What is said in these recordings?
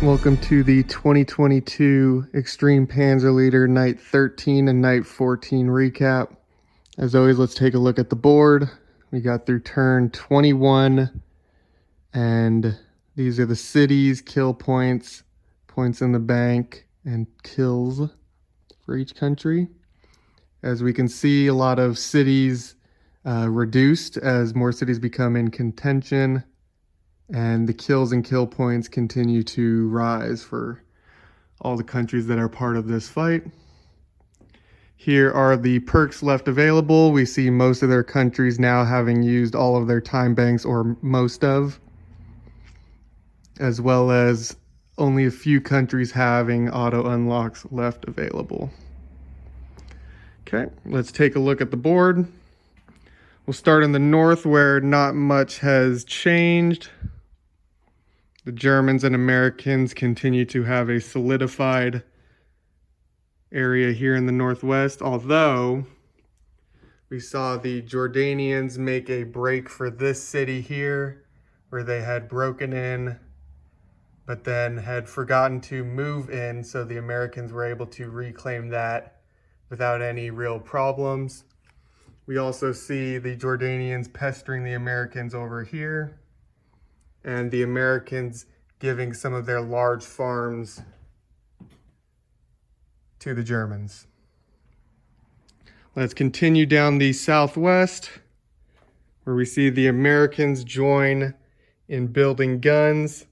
Welcome to the 2022 Extreme Panzer Leader Night 13 and Night 14 recap. As always, let's take a look at the board. We got through turn 21, and these are the cities, kill points, points in the bank, and kills for each country. As we can see, a lot of cities reduced as more cities become in contention, and the kills and kill points continue to rise for all the countries that are part of this fight. Here are the perks left available. We see most of their countries now having used all of their time banks, or most of, as well as only a few countries having auto unlocks left available. Okay, let's take a look at the board. We'll start in the north, where not much has changed. The Germans and Americans continue to have a solidified area here in the northwest, although we saw the Jordanians make a break for this city here, where they had broken in, but then had forgotten to move in, so the Americans were able to reclaim that without any real problems. We also see the Jordanians pestering the Americans over here, and the Americans giving some of their large farms to the Germans. Let's continue down the southwest, where we see the Americans join in building guns,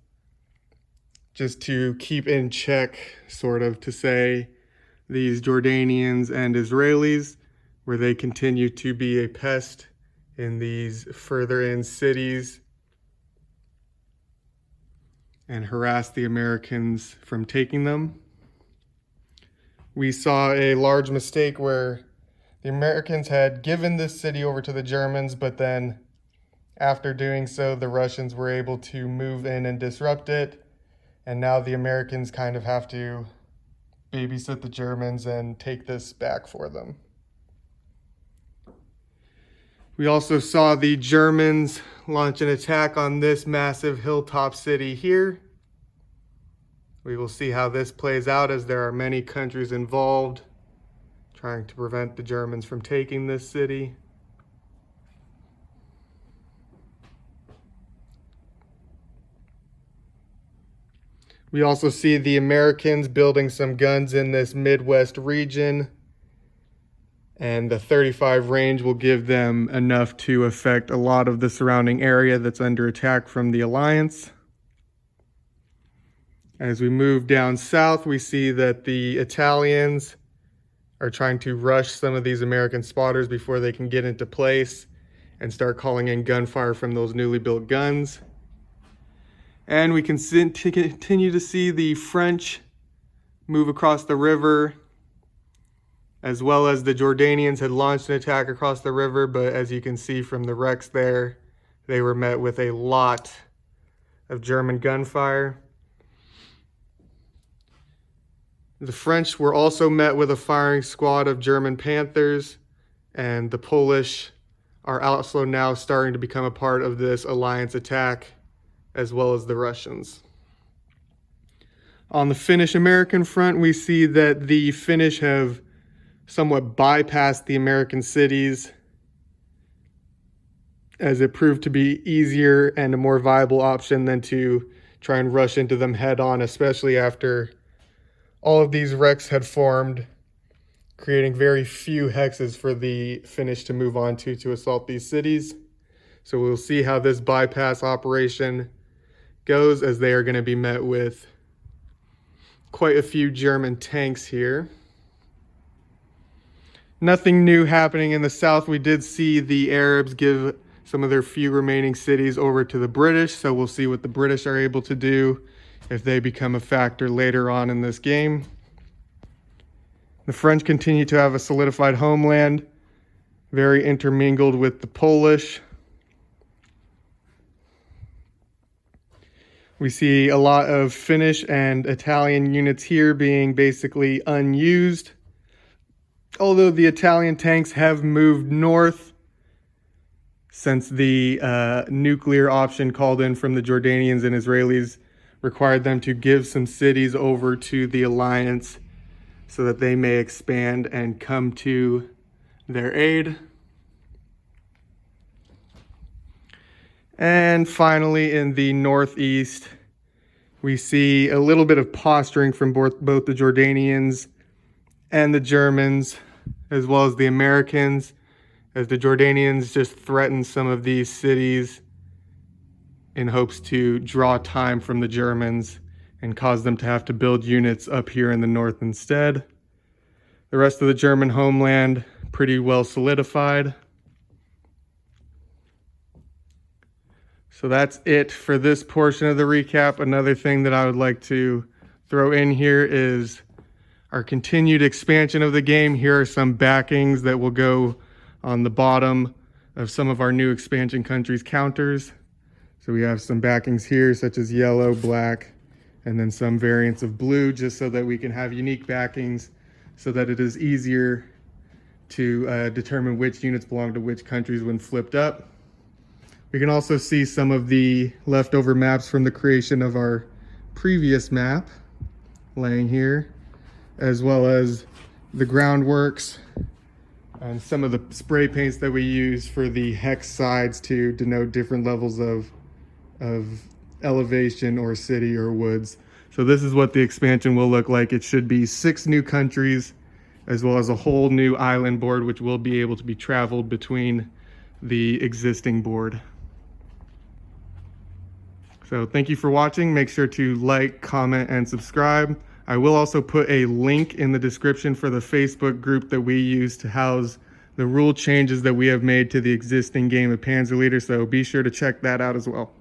just to keep in check, sort of, to say, these Jordanians and Israelis, where they continue to be a pest in these further in cities and harass the Americans from taking them. We saw a large mistake where the Americans had given this city over to the Germans, but then after doing so, the Russians were able to move in and disrupt it. And now the Americans kind of have to babysit the Germans and take this back for them. We also saw the Germans launch an attack on this massive hilltop city here. We will see how this plays out, as there are many countries involved trying to prevent the Germans from taking this city. We also see the Americans building some guns in this Midwest region, and the 35 range will give them enough to affect a lot of the surrounding area that's under attack from the Alliance. As we move down south, we see that the Italians are trying to rush some of these American spotters before they can get into place and start calling in gunfire from those newly built guns. And we can continue to see the French move across the river, as well as the Jordanians had launched an attack across the river, but as you can see from the wrecks there, they were met with a lot of German gunfire. The French were also met with a firing squad of German Panthers, and the Polish are also now starting to become a part of this alliance attack, as well as the Russians. On the Finnish-American front, we see that the Finnish have somewhat bypassed the American cities, as it proved to be easier and a more viable option than to try and rush into them head on, especially after all of these wrecks had formed, creating very few hexes for the Finnish to move on to assault these cities. So we'll see how this bypass operation goes, as they are going to be met with quite a few German tanks here. Nothing new happening in the south. We did see the Arabs give some of their few remaining cities over to the British, so we'll see what the British are able to do if they become a factor later on in this game. The French continue to have a solidified homeland, very intermingled with the Polish. We see a lot of Finnish and Italian units here being basically unused, although the Italian tanks have moved north since the nuclear option called in from the Jordanians and Israelis required them to give some cities over to the Alliance so that they may expand and come to their aid. And finally, in the northeast, we see a little bit of posturing from both the Jordanians and the Germans, as well as the Americans, as the Jordanians just threaten some of these cities in hopes to draw time from the Germans and cause them to have to build units up here in the north instead. The rest of the German homeland pretty well solidified. So that's it for this portion of the recap. Another thing that I would like to throw in here is our continued expansion of the game. Here are some backings that will go on the bottom of some of our new expansion countries' counters. So we have some backings here, such as yellow, black, and then some variants of blue, just so that we can have unique backings so that it is easier to determine which units belong to which countries when flipped up. We can also see some of the leftover maps from the creation of our previous map laying here, as well as the groundworks and some of the spray paints that we use for the hex sides to denote different levels of elevation or city or woods. So this is what the expansion will look like. It should be 6 new countries, as well as a whole new island board, which will be able to be traveled between the existing board. So thank you for watching. Make sure to like, comment, and subscribe. I will also put a link in the description for the Facebook group that we use to house the rule changes that we have made to the existing game of Panzer Leader, so be sure to check that out as well.